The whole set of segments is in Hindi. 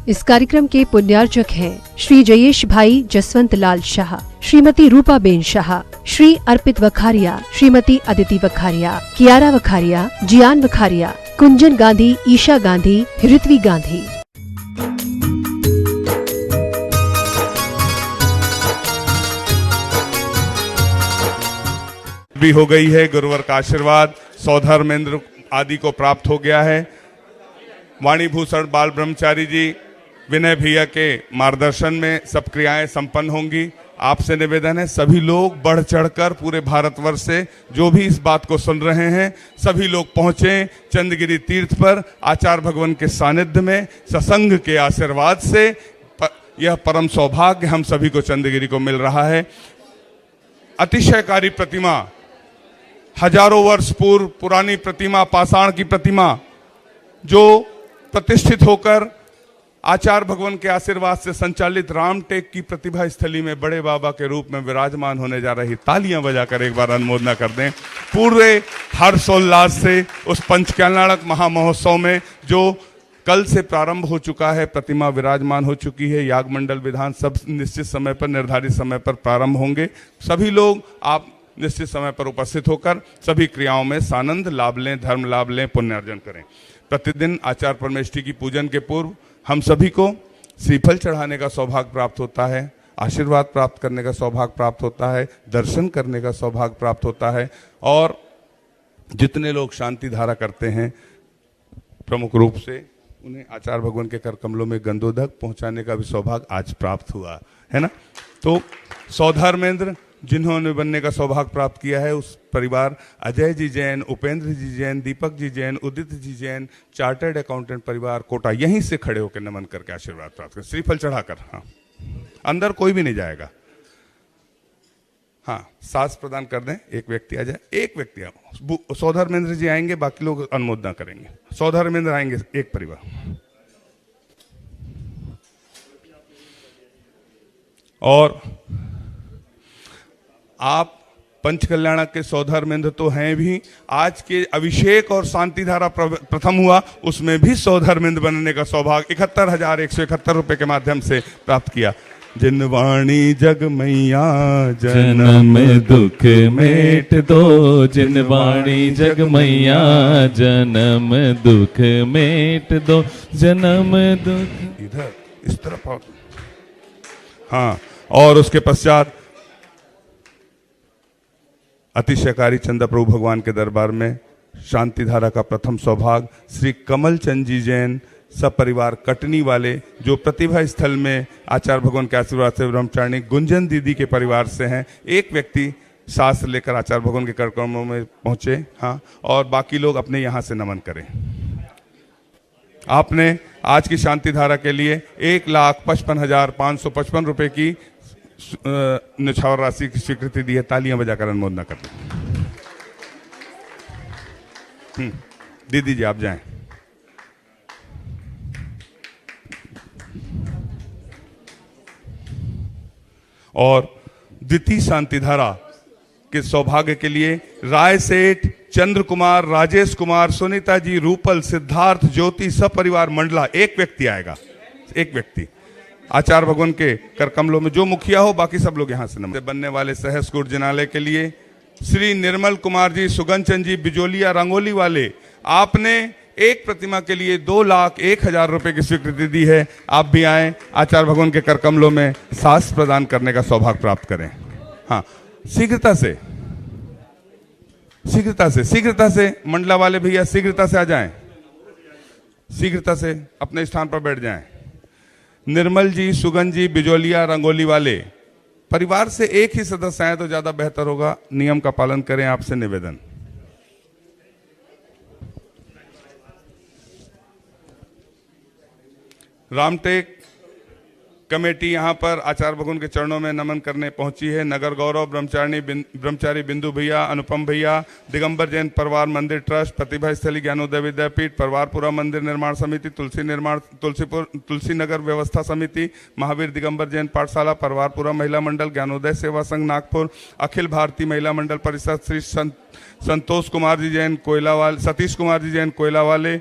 इस कार्यक्रम के पुण्यार्जक हैं श्री जयेश भाई जसवंत लाल शाह, श्रीमती रूपा बेन शाह, श्री अर्पित वखारिया, श्रीमती अदिति वखारिया, कियारा वखारिया, जियान वखारिया, कुंजन गांधी, ईशा गांधी, ऋत्वी गांधी। भी हो गई है, गुरुवर का आशीर्वाद सौधर्मेंद्र आदि को प्राप्त हो गया है। वाणीभूषण बाल ब्रह्मचारी जी, विनय भैया के मार्गदर्शन में सब क्रियाएं संपन्न होंगी। आपसे निवेदन है सभी लोग बढ़ चढ़कर पूरे भारतवर्ष से जो भी इस बात को सुन रहे हैं सभी लोग पहुंचे चंद्रगिरी तीर्थ पर आचार्य भगवान के सानिध्य में सत्संग के आशीर्वाद से। यह परम सौभाग्य हम सभी को चंद्रगिरी को मिल रहा है। अतिशयकारी प्रतिमा, हजारों वर्ष पूर्व पुरानी प्रतिमा, पाषाण की प्रतिमा जो प्रतिष्ठित होकर आचार्य भगवान के आशीर्वाद से संचालित रामटेक की प्रतिभा स्थली में बड़े बाबा के रूप में विराजमान होने जा रही। तालियां बजाकर एक बार अनुमोदना कर दें पूरे हर्षोल्लास से उस पंचकल्याणक महामहोत्सव में जो कल से प्रारंभ हो चुका है। प्रतिमा विराजमान हो चुकी है। याग मंडल विधान सब निश्चित समय पर, निर्धारित समय पर प्रारंभ होंगे। सभी लोग आप निश्चित समय पर उपस्थित होकर सभी क्रियाओं में सानंद लाभ लें, धर्म लाभ लें, पुण्यार्जन करें। प्रतिदिन आचार्य परमेष्ठी की पूजन के पूर्व हम सभी को श्रीफल चढ़ाने का सौभाग्य प्राप्त होता है, आशीर्वाद प्राप्त करने का सौभाग्य प्राप्त होता है, दर्शन करने का सौभाग्य प्राप्त होता है। और जितने लोग शांति धारा करते हैं प्रमुख रूप से उन्हें आचार्य भगवान के कर कमलों में गंधोदक पहुंचाने का भी सौभाग्य आज प्राप्त हुआ है ना। तो सौधर्मेंद्र जिन्होंने बनने का सौभाग्य प्राप्त किया है उस परिवार अजय जी जैन, उपेंद्र जी जैन, दीपक जी जैन, उदित जी जैन, चार्टर्ड अकाउंटेंट परिवार कोटा, यहीं से खड़े होकर नमन करके आशीर्वाद प्राप्त कर, श्रीफल चढ़ाकर। हाँ, अंदर कोई भी नहीं जाएगा। हाँ, सास प्रदान कर दें, एक व्यक्ति आ जाए, एक व्यक्ति आओ। सौधर्मेंद्र जी आएंगे, बाकी लोग अनुमोदना करेंगे। सौधर्मेंद्र आएंगे, एक परिवार। और आप पंचकल्याणक के सौधर्मेंद्र तो हैं भी, आज के अभिषेक और शांति धारा प्रथम हुआ उसमें भी सौधर्मेंद्र बनने का सौभाग्य 71,171 रुपए के माध्यम से प्राप्त किया। जिन वाणी जग मैया जन्म दुख मेट दो, जिन वाणी जग मैया जन्म दुख मेट दो, जन्म दुख। इधर इस तरफ आओ। हाँ, और उसके पश्चात अतिशयकारी चंद्र प्रभु भगवान के दरबार में शांति धारा का प्रथम सौभाग्य श्री कमल चंद जी जैन सपरिवार कटनी वाले, जो प्रतिभा स्थल में आचार्य भगवान के आशीर्वाद से ब्रह्मचारिणी गुंजन दीदी के परिवार से हैं। एक व्यक्ति शास्त्र लेकर आचार्य भगवान के कार्यक्रमों में पहुंचे। हाँ, और बाकी लोग अपने यहाँ से नमन करें। आपने आज की शांति धारा के लिए 1,55,555 रुपए की निछावर राशि की स्वीकृति दी है। तालियां बजाकर अनुमोदना करते हैं। दीदी जी आप जाएं। और द्वितीय शांति धारा के सौभाग्य के लिए राय सेठ, चंद्र कुमार, राजेश कुमार, सुनीता जी, रूपल, सिद्धार्थ, ज्योति सपरिवार मंडला, एक व्यक्ति आएगा। एक व्यक्ति आचार्य भगवान के कर कमलों में जो मुखिया हो, बाकी सब लोग यहाँ से नमन। बनने वाले सहस्कुट जिनालय के लिए श्री निर्मल कुमार जी, सुगंचन जी, बिजोलिया रंगोली वाले, आपने एक प्रतिमा के लिए 2,01,000 रुपए की स्वीकृति दी है। आप भी आए, आचार्य भगवान के कर कमलों में सास प्रदान करने का सौभाग्य प्राप्त करें। हाँ, शीघ्रता से शीघ्रता से शीघ्रता से मंडला वाले भैया शीघ्रता से आ जाएं, शीघ्रता से अपने स्थान पर बैठ जाएं। निर्मल जी, सुगन जी, बिजोलिया रंगोली वाले परिवार से एक ही सदस्य आए तो ज्यादा बेहतर होगा। नियम का पालन करें, आपसे निवेदन। रामटेक कमेटी यहाँ पर आचार्य भगवान के चरणों में नमन करने पहुंची है। नगर गौरव ब्रह्मचारी बिंदु भैया, अनुपम भैया, दिगंबर जैन परिवार मंदिर ट्रस्ट, प्रतिभा स्थली ज्ञानोदय विद्यापीठ, परिवारपुरा मंदिर निर्माण समिति, तुलसी नगर व्यवस्था समिति, महावीर दिगंबर जैन पाठशाला, परिवारपुरा महिला मंडल, ज्ञानोदय सेवा संघ नागपुर, अखिल भारतीय महिला मंडल परिषद, श्री संतोष कुमार जी जैन कोयला वाले, सतीश कुमार जी जैन कोयला वाले,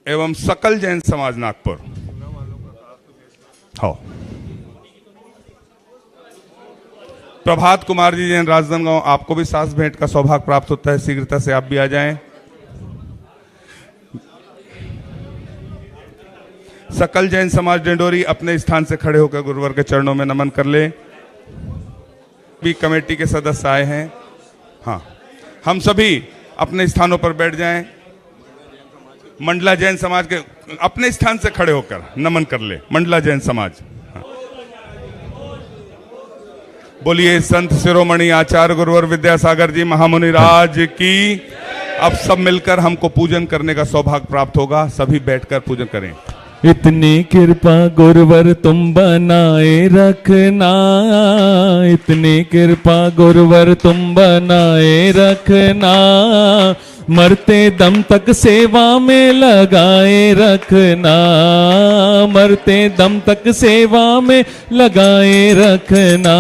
एवं सकल जैन समाज नागपुर। हाँ, प्रभात कुमार जी जैन राजनांदगांव, आपको भी सास भेंट का सौभाग्य प्राप्त होता है, शीघ्रता से आप भी आ जाएं। सकल जैन समाज डिंडोरी अपने स्थान से खड़े होकर गुरुवर के चरणों में नमन कर ले। भी कमेटी के सदस्य आए हैं। हाँ, हम सभी अपने स्थानों पर बैठ जाएं। मंडला जैन समाज के अपने स्थान से खड़े होकर नमन कर ले। मंडला जैन समाज, हाँ। बोलिए संत शिरोमणि आचार्य गुरुवर विद्यासागर जी महामुनि राज की। अब सब मिलकर हमको पूजन करने का सौभाग्य प्राप्त होगा, सभी बैठकर पूजन करें। इतनी कृपा गुरुवर तुम बनाए रखना, इतनी कृपा गुरुवर तुम बनाए रखना, मरते दम तक सेवा में लगाए रखना, मरते दम तक सेवा में लगाए रखना,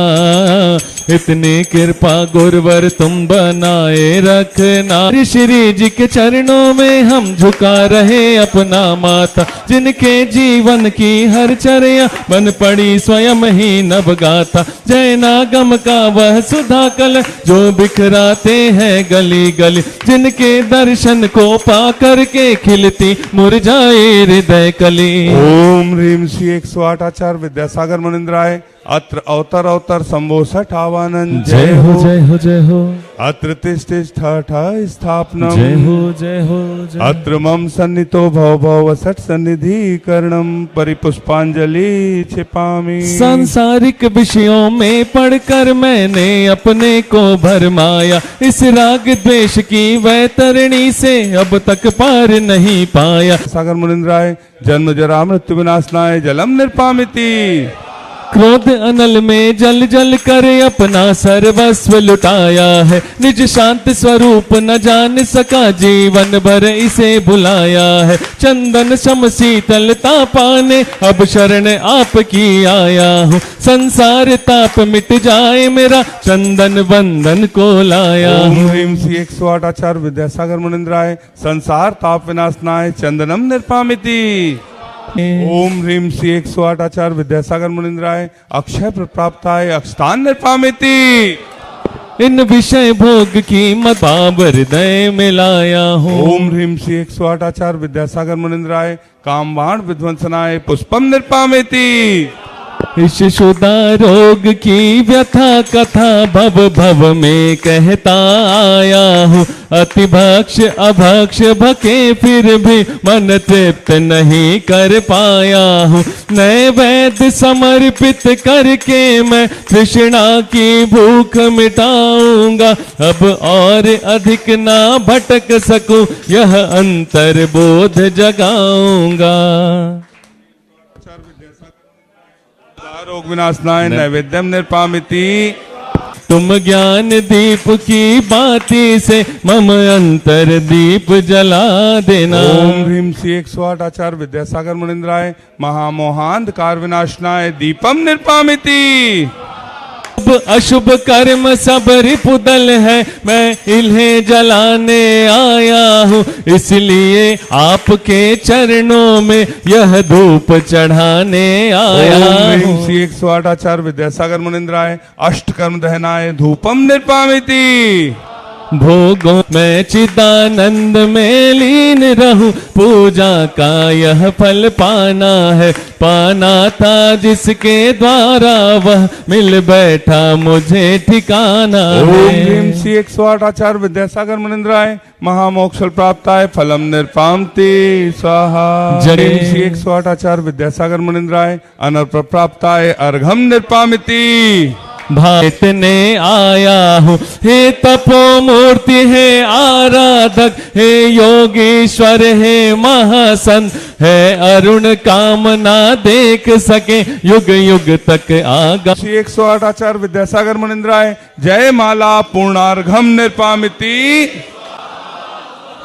इतनी कृपा गुरुवर तुम बनाए रखना। श्री जी के चरणों में हम झुका रहे अपना माथा, जिनके जीवन की हर चर्या बन पड़ी स्वयं ही नव गाथा। जय नागम का वह सुधा कल जो बिखराते हैं गली गली, जिनके दर्शन को पा करके खिलती मुरझाए हृदय कली। ओम ह्रीम श्री 108 आचार्य विद्यासागर मुनिंद्राय अत्र अवतर अवतर संभो सठ आवानन। जय हो जय हो जय हो। अत्र तिष्ठ स्थापनम। जय हो जय हो जय। अत्र मम सन्नितो भव भव सठ सन्निधि करणम परिपुष्पांजलि छिपामि। सांसारिक विषयों में पढ़कर मैंने अपने को भरमाया, इस राग द्वेष की वैतरणी से अब तक पार नहीं पाया। सागर मुनिंद्राय जन्म जरा मृत्यु विनाशनाय जलम निर्पामिति। क्रोध अनल में जल जल कर अपना सर्वस्व लुटाया है, निज शांत स्वरूप न जान सका जीवन भर इसे बुलाया है। चंदन सम शीतलता पाने अब शरण आपकी आया हूँ, संसार ताप मिट जाए मेरा चंदन बंधन को लाया हूँ। ओम ह्रीम श्री 108 आचार्य विद्यासागर मुनिंद्राय संसार ताप विनाशनाय चंदनम निर्पामिति। ओम ह्रीम श्री 108 आचार्य विद्यासागर मुनिंद्राय अक्षय प्राप्ताय अक्षतान निर्पामिति। इन विषय भोग की मत पाप हृदय में लाया हूँ। ओम ह्रीम श्री 108 आचार्य विद्यासागर मुनिंद्राय कामवाण विध्वंसनाय पुष्पम निर्पामिति। ईशुदा रोग की व्यथा कथा भव भव में कहता आया हूँ, अति भक्ष अभक्ष भके फिर भी मन तृप्त नहीं कर पाया हूँ। नए वैद्य समर्पित करके मैं तृष्णा की भूख मिटाऊंगा, अब और अधिक ना भटक सकूं यह अंतर बोध जगाऊंगा। रोग विनाशनाय नैवेद्यम निर्पामिति। तुम ज्ञान दीप की बाती से मम अंतर दीप जला देना। ओम ह्रीम श्री 108 आचार्य विद्यासागर मुनिंद्राय महामोहांधकार विनाशनाय दीपम निर्पामिति। अशुभ कर्म सब रिपुदल है, मैं इन्हें जलाने आया हूँ, इसलिए आपके चरणों में यह धूप चढ़ाने आया हूँ। श्री 108 आचार्य विद्यासागर मुनिंद्राय अष्ट कर्म दहनाय धूपम निर्पामिति। भोगों में चिदानंद में लीन रहूं, पूजा का यह फल पाना है, पाना था जिसके द्वारा वह मिल बैठा मुझे ठिकाना है। ओम ह्रीम श्री 108 आचार्य विद्यासागर मुनिंद्राय महामोक्ष प्राप्ताय फलम निर्पामिति स्वाहा। जय श्री 108 आचार्य विद्यासागर मुनिंद्राय अनर्प प्राप्ताय अर्घम निर्पामिति। भाइतने आया हूँ, हे तपो मूर्ति है आराधक, हे योगीश्वर है महासंत, है अरुण कामना देख सके युग युग तक आगा। श्री 108 आचार्य विद्यासागर मुनिंद्राय जय माला पूर्णार्घम निर्पामिति।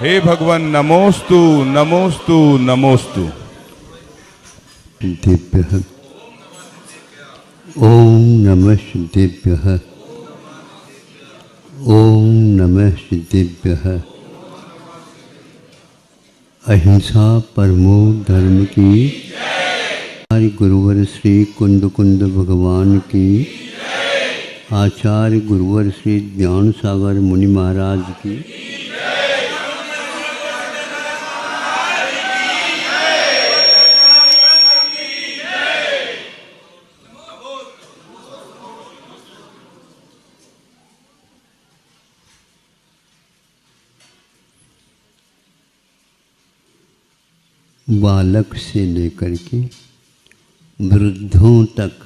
हे भगवान नमोस्तु नमोस्तु नमोस्तु। ओम नमः सिद्धेभ्यः। ओम नमः सिद्धेभ्यः। अहिंसा परमो धर्म की, आचार्य गुरुवर श्री कुंद कुंद भगवान की, आचार्य गुरुवर श्री ज्ञान सागर मुनि महाराज की, बालक से लेकर के वृद्धों तक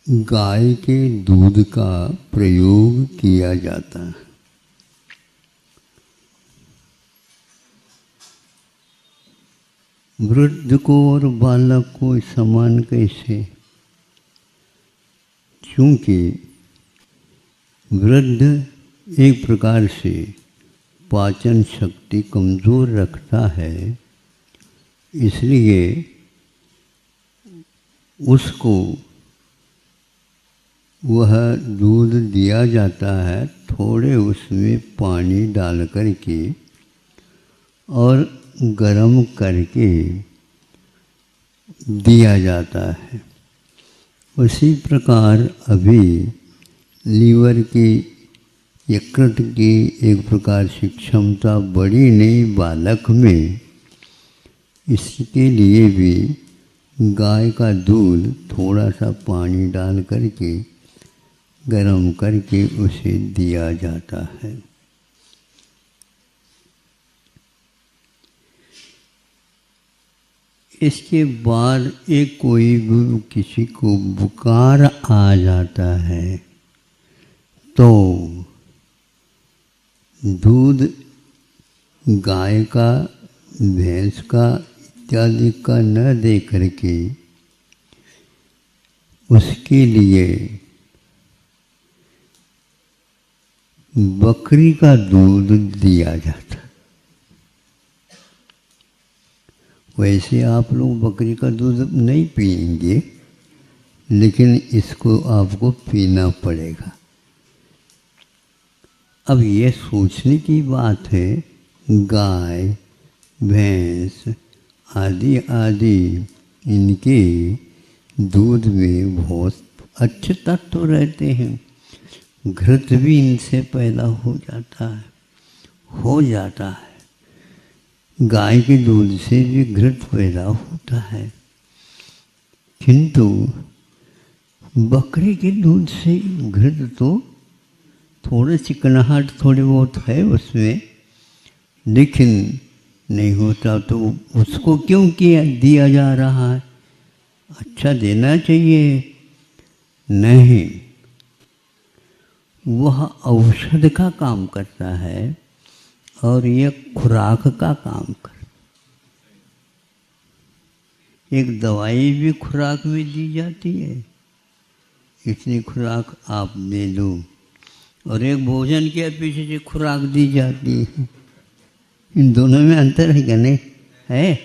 गाय के दूध का प्रयोग किया जाता है। वृद्ध को और बालक को समान कैसे? क्योंकि वृद्ध एक प्रकार से पाचन शक्ति कमज़ोर रखता है, इसलिए उसको वह दूध दिया जाता है, थोड़े उसमें पानी डाल कर के और गरम करके दिया जाता है। उसी प्रकार अभी लीवर की यकृत की एक प्रकार से क्षमता बड़ी नहीं बालक में, इसके लिए भी गाय का दूध थोड़ा सा पानी डाल करके गरम करके उसे दिया जाता है। इसके बाद एक कोई भी किसी को बुखार आ जाता है तो दूध गाय का, भैंस का इत्यादि का न दे करके उसके लिए बकरी का दूध दिया जाता। वैसे आप लोग बकरी का दूध नहीं पिएंगे, लेकिन इसको आपको पीना पड़ेगा। अब ये सोचने की बात है, गाय, भैंस आदि आदि इनके दूध में बहुत अच्छे तत्व रहते हैं। घृत भी इनसे पैदा हो जाता है। गाय के दूध से भी घृत पैदा होता है, किंतु बकरी के दूध से घृत तो थोड़े चिकनाहट थोड़ी बहुत है उसमें, लेकिन नहीं होता तो उसको क्यों दिया जा रहा है? अच्छा देना चाहिए। नहीं, वह औषध का काम करता है और यह खुराक का काम कर। एक दवाई भी खुराक में दी जाती है, इतनी खुराक आप दे दो, और एक भोजन के पीछे से खुराक दी जाती है। इन दोनों में अंतर है क्या? नहीं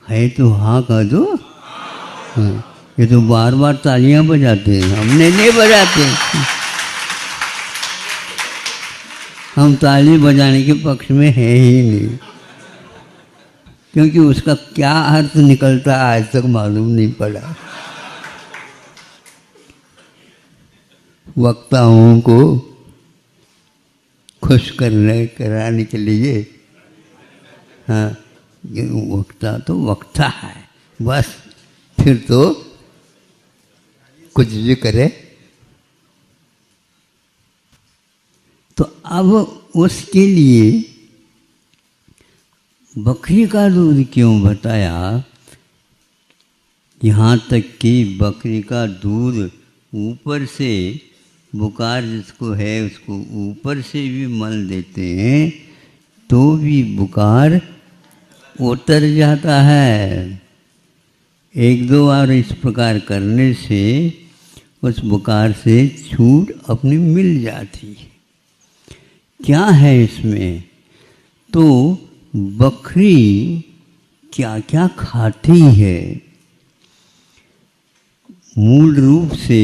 है तो हाँ कह दो। हाँ, ये तो बार बार तालियां बजाते हैं, हमने नहीं बजाते। हम ताली बजाने के पक्ष में है ही नहीं, क्योंकि उसका क्या अर्थ निकलता आज तक मालूम नहीं पड़ा। वक्ताओं को खुश कराने के लिए, हाँ, वक्ता तो वक्ता है बस, फिर तो कुछ भी करे। तो अब उसके लिए बकरी का दूध क्यों बताया? यहाँ तक कि बकरी का दूध ऊपर से, बुखार जिसको है उसको ऊपर से भी मल देते हैं तो भी बुखार उतर जाता है। एक दो बार इस प्रकार करने से उस बुखार से छूट अपनी मिल जाती है। क्या है इसमें? तो बकरी क्या क्या खाती है, मूल रूप से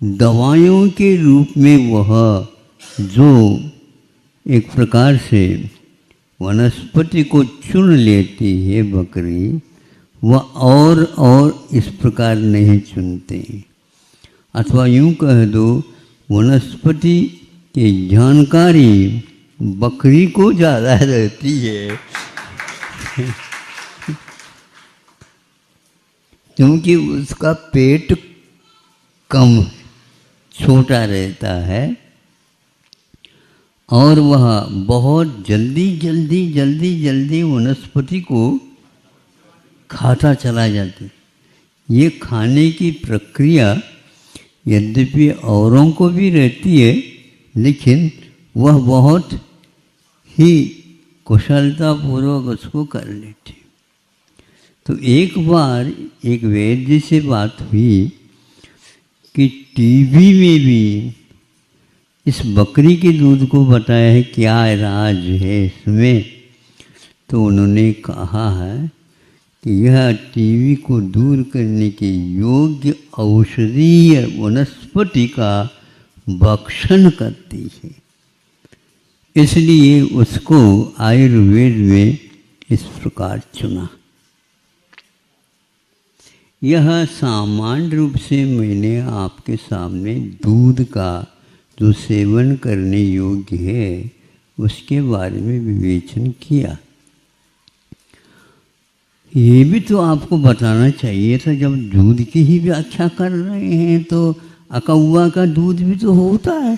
दवाइयों के रूप में वह जो एक प्रकार से वनस्पति को चुन लेती है बकरी, वह और इस प्रकार नहीं चुनते। अथवा यूँ कह दो, वनस्पति की जानकारी बकरी को ज़्यादा रहती है क्योंकि उसका पेट कम छोटा रहता है और वह बहुत जल्दी वनस्पति को खाता चला जाता है। ये खाने की प्रक्रिया यद्यपि औरों को भी रहती है, लेकिन वह बहुत ही कुशलतापूर्वक उसको कर लेते। तो एक बार एक वैद्य से बात हुई कि टीबी में भी इस बकरी के दूध को बताया है क्या राज है इसमें। तो उन्होंने कहा है कि यह टीबी को दूर करने के योग्य औषधीय वनस्पति का भक्षण करती है, इसलिए उसको आयुर्वेद में इस प्रकार चुना। यह सामान्य रूप से मैंने आपके सामने दूध का जो सेवन करने योग्य है उसके बारे में विवेचन किया। ये भी तो आपको बताना चाहिए था, जब दूध की ही व्याख्या कर रहे हैं तो अकौवा का दूध भी तो होता है।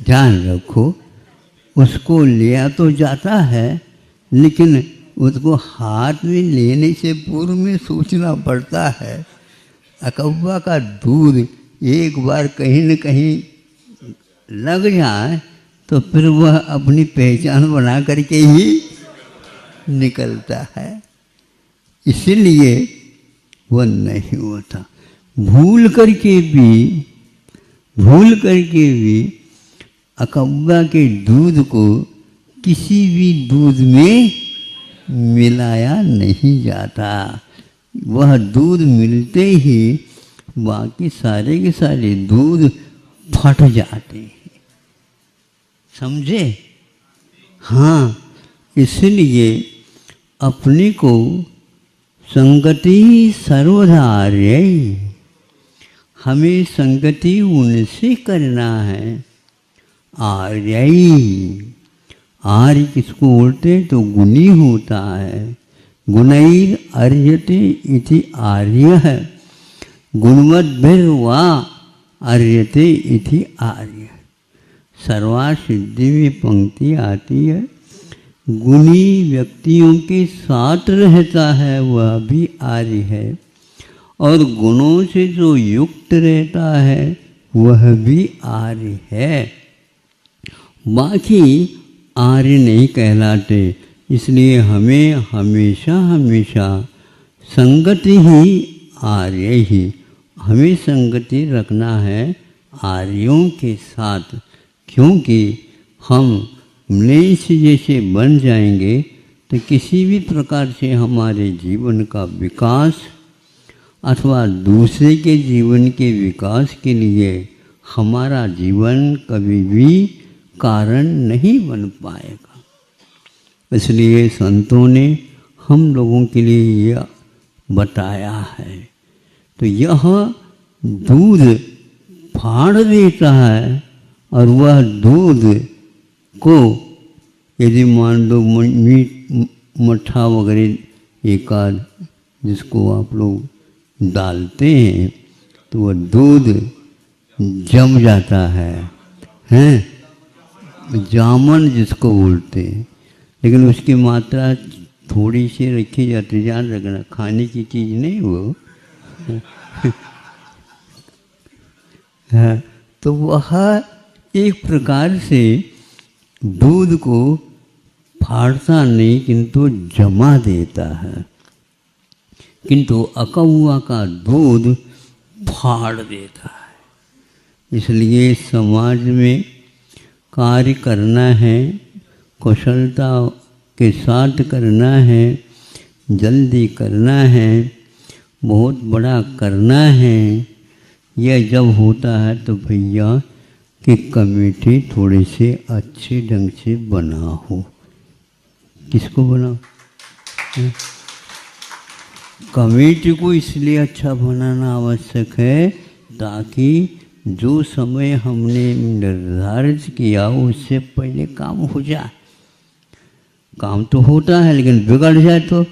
ध्यान रखो, उसको लिया तो जाता है, लेकिन उसको हाथ में लेने से पूर्व में सोचना पड़ता है। अकौवा का दूध एक बार कहीं न कहीं लग जाए तो फिर वह अपनी पहचान बना करके ही निकलता है, इसलिए वह नहीं होता। भूल करके भी अकौवा के दूध को किसी भी दूध में मिलाया नहीं जाता। वह दूध मिलते ही बाकी सारे के सारे दूध फट जाते हैं, समझे? हाँ, इसलिए अपने को संगति सर्वधार्य, हमें संगति उनसे करना है। आर्यई, आर्य किसको बोलते तो गुणी होता है। गुणैर अर्यते इति आर्य है, गुणवद्भिर्वा अर्यते इति आर्य। सर्वा सिद्धि में पंक्ति आती है, गुणी व्यक्तियों के साथ रहता है वह भी आर्य है, और गुणों से जो युक्त रहता है वह भी आर्य है। बाकी आर्य नहीं कहलाते, इसलिए हमें हमेशा संगति ही आर्य ही, हमें संगति रखना है आर्यों के साथ, क्योंकि हम म्लेच्छ जैसे बन जाएंगे तो किसी भी प्रकार से हमारे जीवन का विकास अथवा दूसरे के जीवन के विकास के लिए हमारा जीवन कभी भी कारण नहीं बन पाएगा। इसलिए संतों ने हम लोगों के लिए यह बताया है। तो यह दूध फाड़ देता है और वह दूध को यदि मान लो मीट मट्ठा वगैरह एकाध जिसको आप लोग डालते हैं तो वह दूध जम जाता है, हैं? जामन जिसको बोलते हैं, लेकिन उसकी मात्रा थोड़ी सी रखी जाती है, ध्यान रखना, खाने की चीज़ नहीं वो। तो वह एक प्रकार से दूध को फाड़ता नहीं किंतु जमा देता है, किंतु अकौवा का दूध फाड़ देता है। इसलिए समाज में कार्य करना है, कुशलता के साथ करना है, जल्दी करना है, बहुत बड़ा करना है। यह जब होता है तो भैया कि कमेटी थोड़े से अच्छे ढंग से बना हो। किसको बनाओ? कमेटी को इसलिए अच्छा बनाना आवश्यक है ताकि जो समय हमने निर्धारित किया उससे पहले काम हो जाए। काम तो होता है लेकिन बिगड़ जाए तो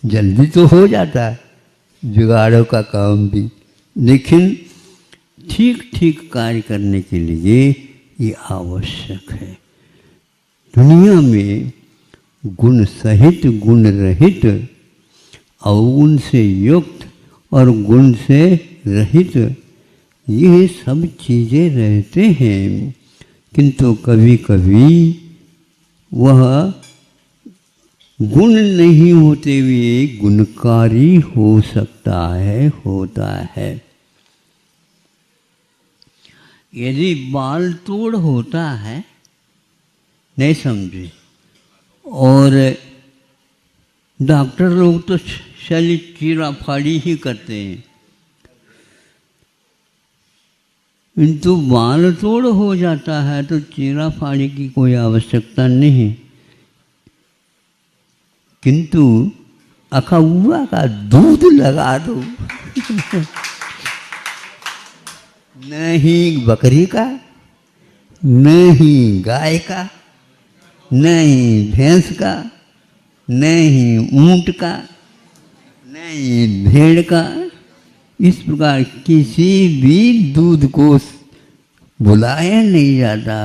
जल्दी तो हो जाता है बिगाड़ों का काम भी, लेकिन ठीक ठीक कार्य करने के लिए ये आवश्यक है। दुनिया में गुण सहित गुण रहित, अवगुण से युक्त और गुण से रहित ये सब चीज़ें रहते हैं, किंतु कभी कभी वह गुण नहीं होते हुए गुणकारी हो सकता है, होता है। यदि बाल तोड़ होता है, नहीं समझे, और डॉक्टर लोग तो शल्य चीरा फाड़ी ही करते हैं, किंतु बाल तोड़ हो जाता है तो चीरा फाड़ी की कोई आवश्यकता नहीं। किंतु अखौआ का दूध लगा दो नहीं बकरी का, नहीं गाय का, नहीं भैंस का, नहीं ऊंट का, नहीं भेड़ का, इस प्रकार किसी भी दूध को बुलाया नहीं जाता।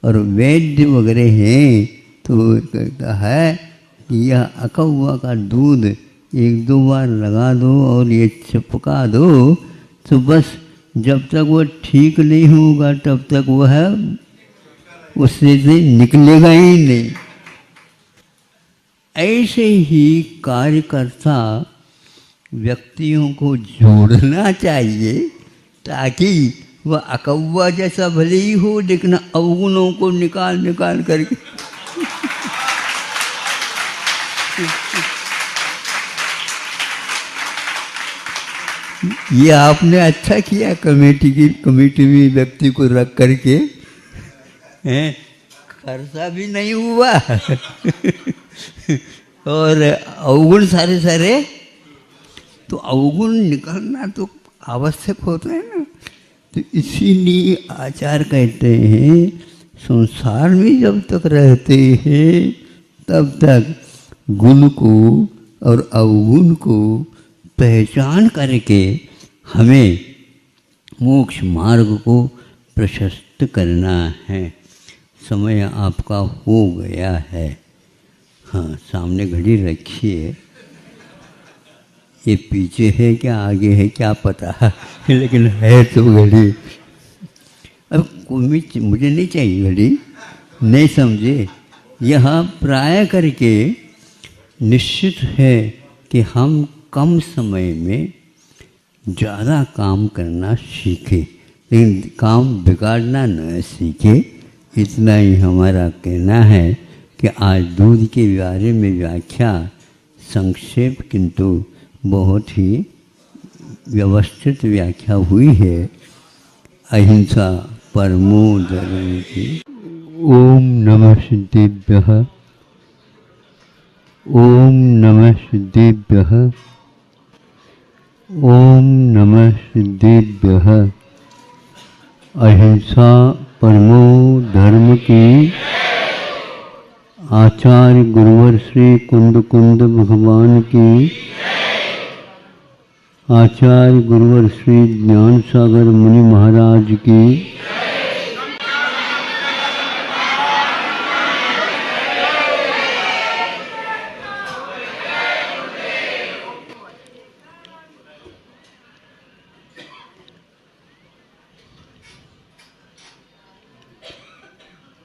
और वैद्य वगैरह हैं तो कहता है कि यह अकौआ का दूध 1-2 बार लगा दो और ये चिपका दो तो बस जब तक वह ठीक नहीं होगा तब तक वह उससे से निकलेगा ही नहीं। ऐसे ही कार्यकर्ता व्यक्तियों को जोड़ना चाहिए ताकि वह अकौआ जैसा भले ही हो लेकिन अवगुणों को निकाल निकाल करके ये आपने अच्छा किया कमेटी में व्यक्ति को रख करके, हैं, खर्चा भी नहीं हुआ और अवगुण सारे सारे, तो अवगुण निकलना तो आवश्यक होता है ना। तो इसीलिए आचार्य कहते हैं संसार में जब तक रहते हैं तब तक गुण को और अवगुण को पहचान करके हमें मोक्ष मार्ग को प्रशस्त करना है। समय आपका हो गया है। हाँ, सामने घड़ी रखी है, ये पीछे है क्या आगे है क्या पता लेकिन है तो घड़ी। अब कोई मुझे नहीं चाहिए घड़ी, नहीं समझे। यह प्राय करके निश्चित है कि हम कम समय में ज़्यादा काम करना सीखें, लेकिन काम बिगाड़ना न सीखें। इतना ही हमारा कहना है कि आज दूध के बारे में व्याख्या संक्षेप किंतु बहुत ही व्यवस्थित व्याख्या हुई है। अहिंसा परमो धर्म की। ओम नमः सिद्धेभ्यः, ओम नमः सिद्धेभ्यः, ओम नमः सिद्धेभ्यः। अहिंसा परमो धर्म की। आचार्य गुरुवर श्री कुंद कुंद भगवान की। आचार्य गुरुवर श्री ज्ञान सागर मुनि महाराज की।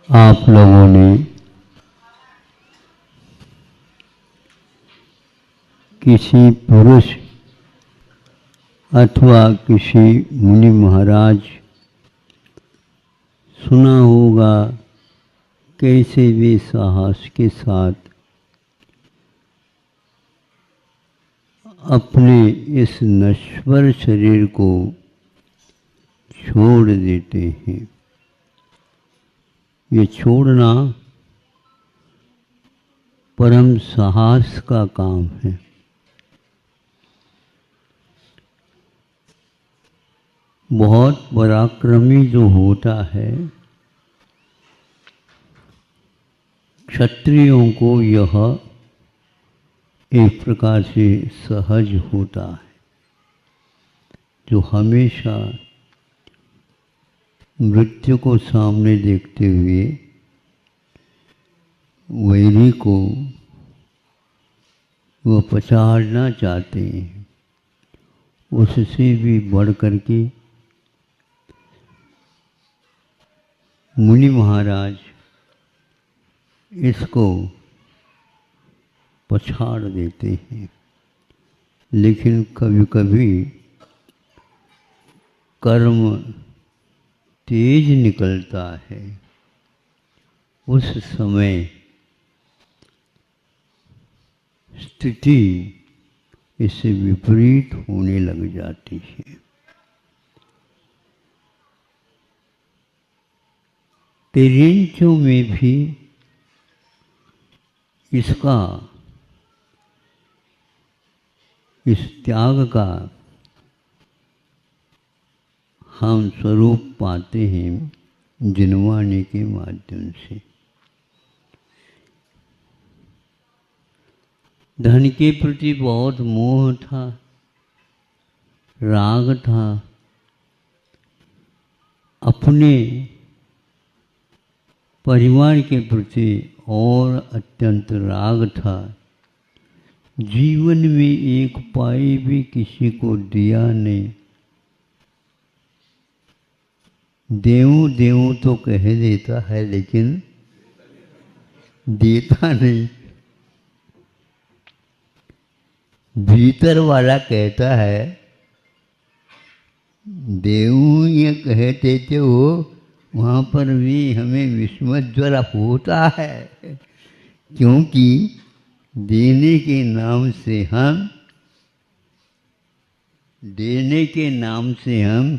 आप लोगों ने किसी पुरुष अथवा किसी मुनि महाराज सुना होगा कैसे वे साहस के साथ अपने इस नश्वर शरीर को छोड़ देते हैं। ये छोड़ना परम साहस का काम है। बहुत पराक्रमी जो होता है, क्षत्रियों को यह एक प्रकार से सहज होता है, जो हमेशा मृत्यु को सामने देखते हुए वैरी को वह पछाड़ना चाहते हैं। उससे भी बढ़ करके मुनि महाराज इसको पछाड़ देते हैं। लेकिन कभी कभी कर्म तेज निकलता है, उस समय स्थिति इससे विपरीत होने लग जाती है। पेरेंट्सों में भी इसका, इस त्याग का हम स्वरूप पाते हैं जिनवाने के माध्यम से। धन के प्रति बहुत मोह था, राग था, अपने परिवार के प्रति और अत्यंत राग था। जीवन में एक पाई भी किसी को दिया नहीं। देऊं देऊं तो कह देता है, लेकिन देता नहीं। भीतर वाला कहता है देऊं, ये कहते थे वो, वहाँ पर भी हमें विस्मत ज्वर होता है, क्योंकि देने के नाम से हम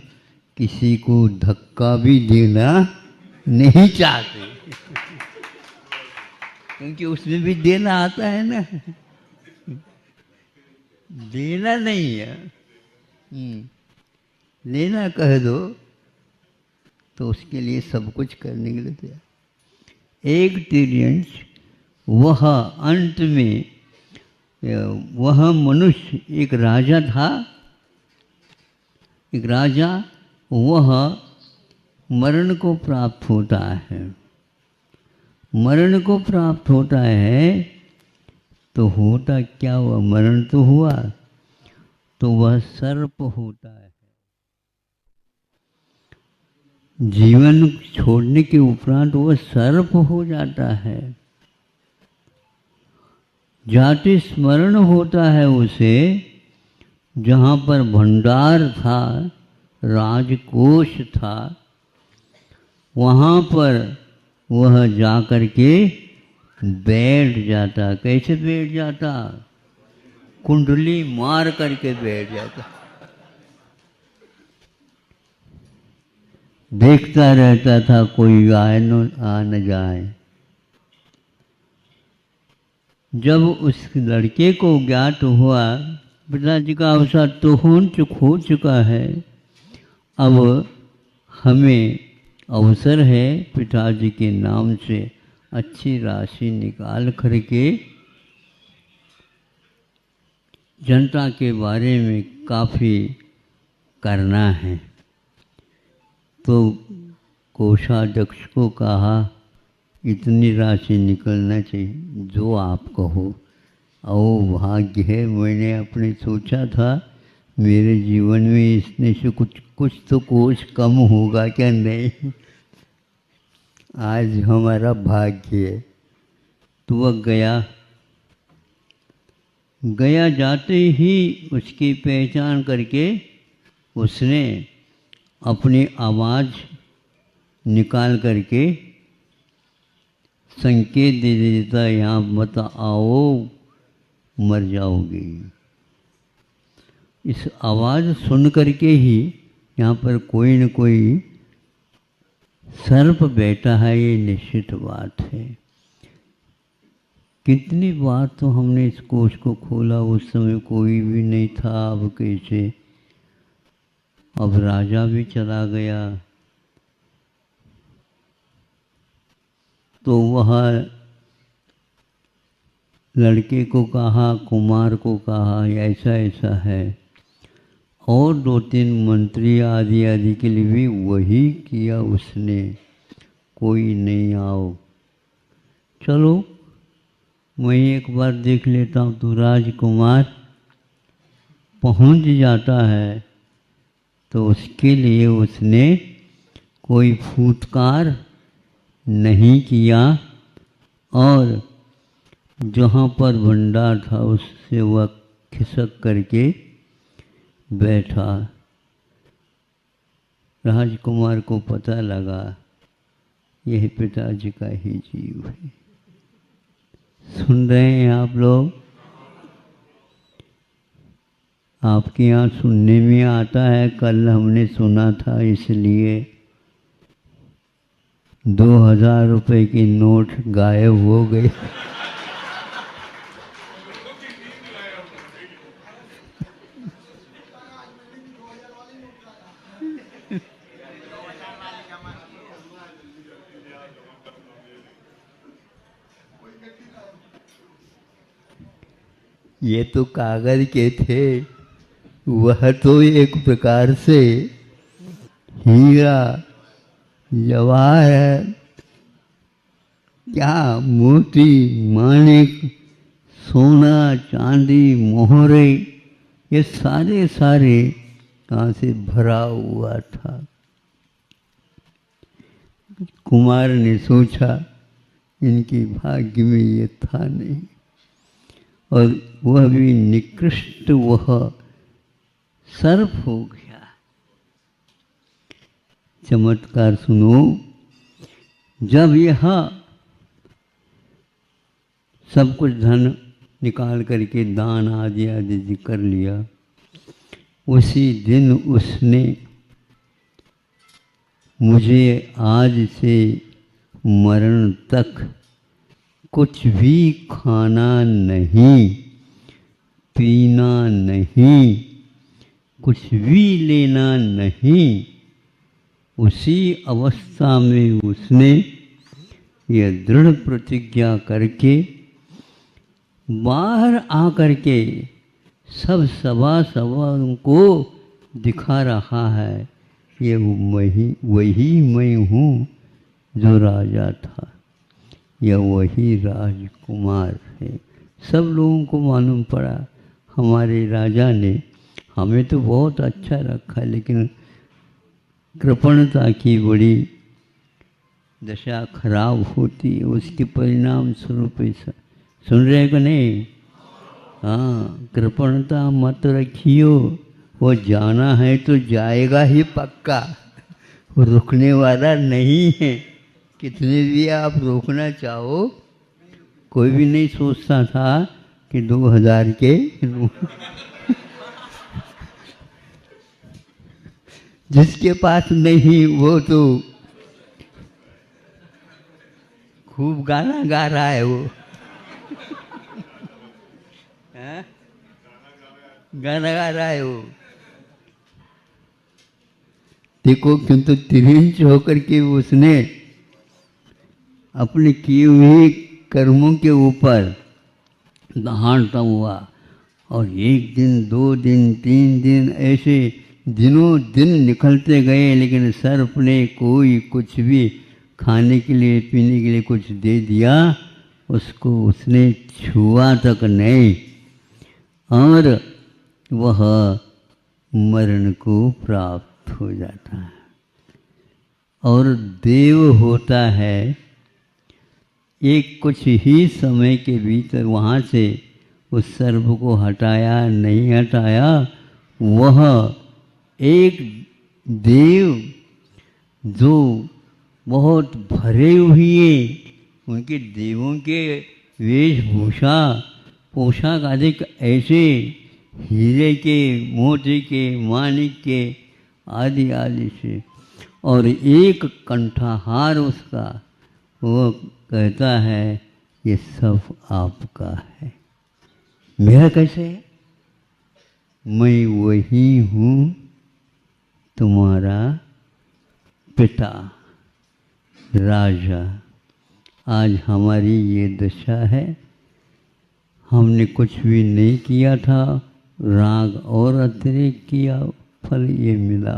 किसी को धक्का भी देना नहीं चाहते, क्योंकि उसमें भी देना आता है ना। देना नहीं है, लेना कह दो तो उसके लिए सब कुछ करने के लिए तैयार। एक टीरियंस वह अंत में, वह मनुष्य एक राजा था, एक राजा, वह मरण को प्राप्त होता है। मरण को प्राप्त होता है तो होता क्या हुआ? मरण तो हुआ, तो वह सर्प होता है। जीवन छोड़ने के उपरांत वह सर्प हो जाता है। जाति स्मरण होता है उसे, जहाँ पर भंडार था, राजकोष था, वहाँ पर वह जा कर के बैठ जाता। कैसे बैठ जाता? कुंडली मार करके बैठ जाता। देखता रहता था कोई आए आ न जाए। जब उस लड़के को ज्ञात हुआ पिताजी का अवसर तो हो चुका है, अब हमें अवसर है पिताजी के नाम से अच्छी राशि निकाल करके जनता के बारे में काफ़ी करना है। तो कोषाध्यक्ष को कहा इतनी राशि निकलना चाहिए जो आप कहो। और भाग्य है, मैंने अपने सोचा था मेरे जीवन में इसने से कुछ तो कोष कम होगा क्या? नहीं, आज हमारा भाग्य है। तो वह गया जाते ही उसकी पहचान करके उसने अपनी आवाज़ निकाल करके संकेत दे देता, यहाँ मत आओ, मर जाओगे। इस आवाज़ सुन करके ही यहाँ पर कोई न कोई सर्प बैठा है, ये निश्चित बात है। कितनी बार तो हमने इस कोष को खोला, उस समय कोई भी नहीं था। अब कैसे, अब राजा भी चला गया, तो वह लड़के को कहा, कुमार को कहा ऐसा ऐसा है, और 2-3 मंत्री आदि आदि के लिए भी वही किया उसने, कोई नहीं आओ, चलो मैं एक बार देख लेता हूँ। तो राजकुमार पहुँच जाता है, तो उसके लिए उसने कोई फूटकार नहीं किया, और जहाँ पर भंडार था उससे वह खिसक करके बैठा। राजकुमार को पता लगा यह पिताजी का ही जीव है। सुन रहे हैं आप लोग? आपके यहाँ सुनने में आता है, कल हमने सुना था, इसलिए 2000 रुपए के नोट गायब हो गए। ये तो कागज के थे, वह तो एक प्रकार से हीरा जवाहर, क्या मोती माणिक, सोना चांदी मोहरे, ये सारे कहाँ से भरा हुआ था। कुमार ने सोचा इनके भाग्य में ये था नहीं, और वह भी निकृष्ट वह सर्प हो गया। चमत्कार सुनो, जब यह सब कुछ धन निकाल करके दान आदि आदि कर लिया, उसी दिन उसने मुझे आज से मरण तक कुछ भी खाना नहीं, पीना नहीं, कुछ भी लेना नहीं। उसी अवस्था में उसने यह दृढ़ प्रतिज्ञा करके बाहर आकर के सब सभा को दिखा रहा है, ये वही मैं हूँ जो राजा था, यह वही राजकुमार है। सब लोगों को मालूम पड़ा हमारे राजा ने हमें तो बहुत अच्छा रखा, लेकिन कृपणता की बड़ी दशा खराब होती है, उसके परिणाम स्वरूप ऐसा। सुन रहे को नहीं? हाँ, कृपणता मत रखियो, वो जाना है तो जाएगा ही पक्का, वो रुकने वाला नहीं है। कितने भी आप रोकना चाहो, कोई भी नहीं सोचता था कि 2000 के जिसके पास नहीं वो तो खूब गाना गा रहा है, वो गाना गा रहा है वो। देखो, किंतु तिरंज होकर के उसने अपने किए हुए कर्मों के ऊपर दहाड़ता हुआ, और 1 दिन 2 दिन 3 दिन ऐसे दिनों दिन निकलते गए, लेकिन सर्प ने कोई कुछ भी खाने के लिए पीने के लिए कुछ दे दिया, उसको उसने छुआ तक नहीं, और वह मरण को प्राप्त हो जाता है और देव होता है। एक कुछ ही समय के भीतर वहाँ से उस सर्प को हटाया नहीं हटाया, वह एक देव जो बहुत भरे हुए उनके देवों के वेशभूषा पोशाक आदि ऐसे हीरे के, मोती के, माणिक के आदि आदि से, और एक कंठाहार उसका, वो कहता है ये सब आपका है। मेरा कैसे है? मैं वही हूँ तुम्हारा पिता राजा। आज हमारी ये दशा है, हमने कुछ भी नहीं किया था, राग और अतिरेक किया, फल ये मिला।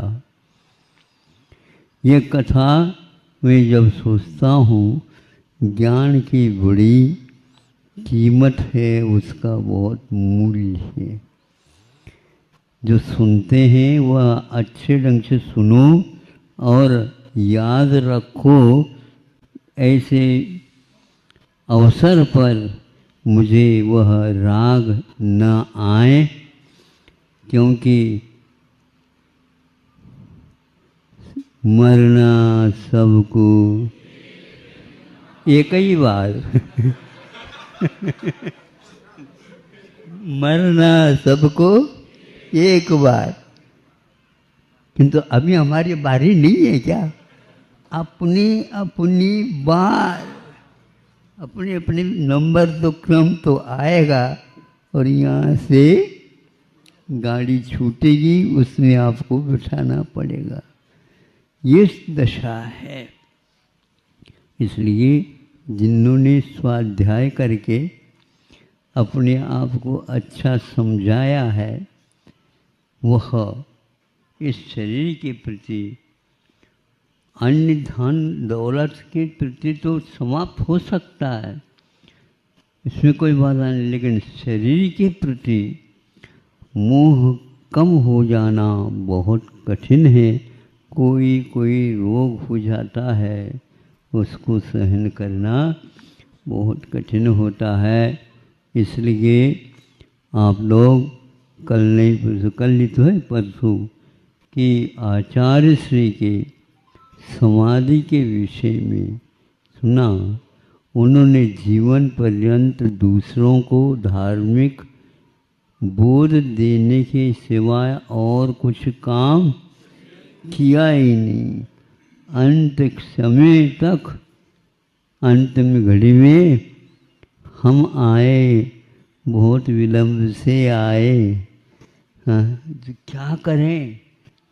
ये कथा मैं जब सोचता हूँ, ज्ञान की बड़ी कीमत है, उसका बहुत मूल्य है। जो सुनते हैं वह अच्छे ढंग से सुनो और याद रखो। ऐसे अवसर पर मुझे वह राग न आए, क्योंकि मरना सबको एक ही बार मरना सबको एक बार, किंतु अभी हमारी बारी नहीं है क्या? अपनी अपनी बार, अपने अपने नंबर तो क्रम तो आएगा और यहाँ से गाड़ी छूटेगी, उसमें आपको बिठाना पड़ेगा। ये दशा है। इसलिए जिन्होंने स्वाध्याय करके अपने आप को अच्छा समझाया है, वह इस शरीर के प्रति, अन्य धन दौलत के प्रति तो समाप्त हो सकता है, इसमें कोई बाधा नहीं, लेकिन शरीर के प्रति मोह कम हो जाना बहुत कठिन है। कोई कोई रोग हो जाता है, उसको सहन करना बहुत कठिन होता है। इसलिए आप लोग कल नहीं, परसों, कल नहीं तो है परसों, कि आचार्य श्री के समाधि के विषय में सुना। उन्होंने जीवन पर्यंत दूसरों को धार्मिक बोध देने के सिवाय और कुछ काम किया ही नहीं। अंत समय तक, अंतिम घड़ी में हम आए, बहुत विलंब से आए, हाँ, तो क्या करें,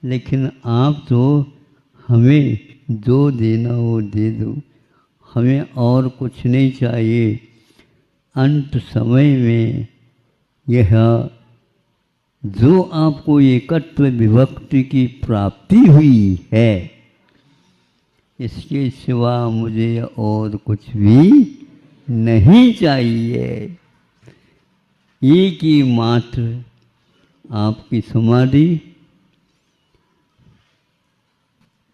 लेकिन आप तो हमें जो देना वो दे दो, हमें और कुछ नहीं चाहिए। अंत समय में यह जो आपको एकत्व विभक्ति की प्राप्ति हुई है, इसके सिवा मुझे और कुछ भी नहीं चाहिए। एक ही मात्र आपकी समाधि,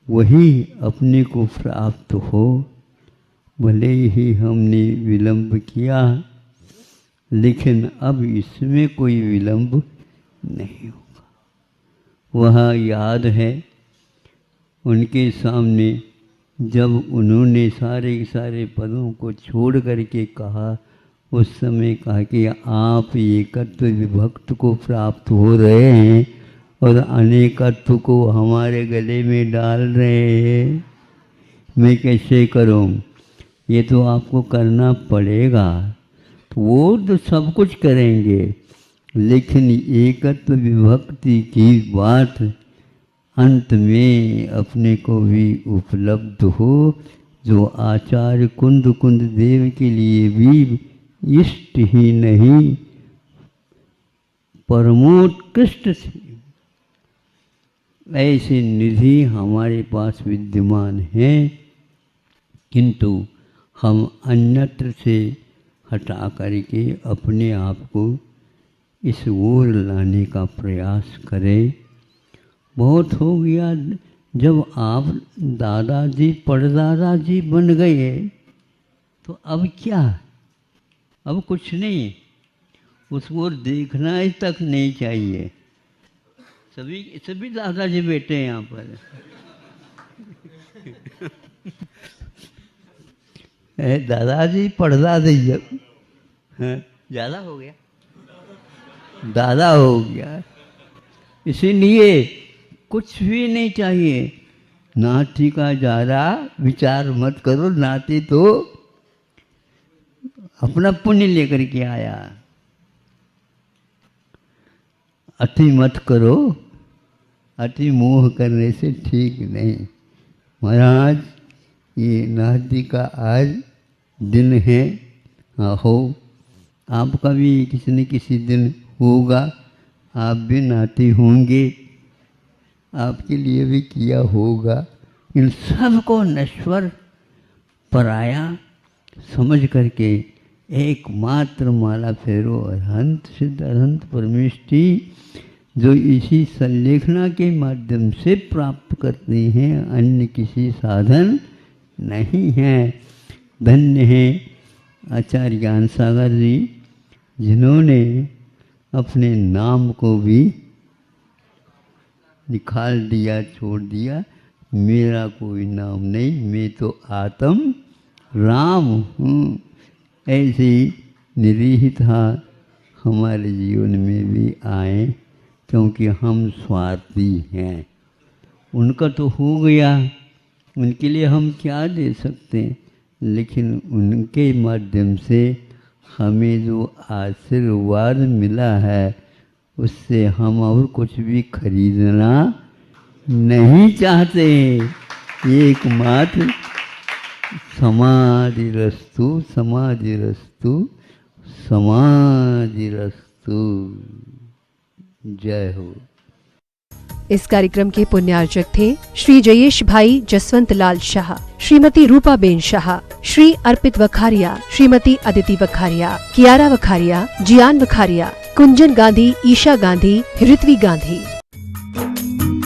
वही अपने को प्राप्त हो। भले ही हमने विलंब किया, लेकिन अब इसमें कोई विलंब नहीं होगा। वह याद है उनके सामने जब उन्होंने सारे के सारे पदों को छोड़ करके कहा, उस समय कहा कि आप एकत्व विभक्त को प्राप्त हो रहे हैं और अनेकत्व को हमारे गले में डाल रहे हैं, मैं कैसे करूं? ये तो आपको करना पड़ेगा। तो वो तो सब कुछ करेंगे, लेकिन एकत्व विभक्ति की बात अंत में अपने को भी उपलब्ध हो, जो आचार्य कुंद कुंद देव के लिए भी इष्ट ही नहीं परमोत्कृष्ट थी। ऐसे निधि हमारे पास विद्यमान है, किंतु हम अन्यत्र से हटा करके अपने आप को इस ओर लाने का प्रयास करें। बहुत हो गया। जब आप दादाजी परदादाजी बन गए तो अब क्या? अब कुछ नहीं, उस ओर देखना ही तक नहीं चाहिए। सभी दादाजी बैठे हैं यहाँ पर। दादाजी पढ़दा दी ज़्यादा हो गया, दादा हो गया। इसीलिए कुछ भी नहीं चाहिए, नाती का ज़्यादा विचार मत करो, नाती तो अपना पुण्य लेकर के आया। अति मत करो, अति मोह करने से ठीक नहीं। महाराज ये नाती का आज दिन है, हो आपका भी किसी न किसी दिन होगा, आप भी नाती होंगे, आपके लिए भी किया होगा। इन सब को नश्वर पराया समझ करके एकमात्र माला फेरो अरहंत सिद्ध अरहंत परमेष्टि, जो इसी संलेखना के माध्यम से प्राप्त करते हैं, अन्य किसी साधन नहीं है। धन्य है आचार्य ज्ञान सागर जी, जिन्होंने अपने नाम को भी निकाल दिया, छोड़ दिया। मेरा कोई नाम नहीं, मैं तो आत्म राम हूँ। ऐसे निरीहित हमारे जीवन में भी आए, क्योंकि हम स्वार्थी हैं। उनका तो हो गया, उनके लिए हम क्या दे सकते हैं, लेकिन उनके माध्यम से हमें जो आशीर्वाद मिला है, उससे हम और कुछ भी खरीदना नहीं चाहते। एकमात्र समाधिरस्तु समाधिरस्तु समाधिरस्तु। जय हो। इस कार्यक्रम के पुण्यार्चक थे श्री जयेश भाई जसवंत लाल शाह, श्रीमती रूपाबेन शाह, श्री अर्पित वखारिया, श्रीमती अदिति वखारिया, कियारा वखारिया, जियान वखारिया, कुंजन गांधी, ईशा गांधी, ऋत्वी गांधी।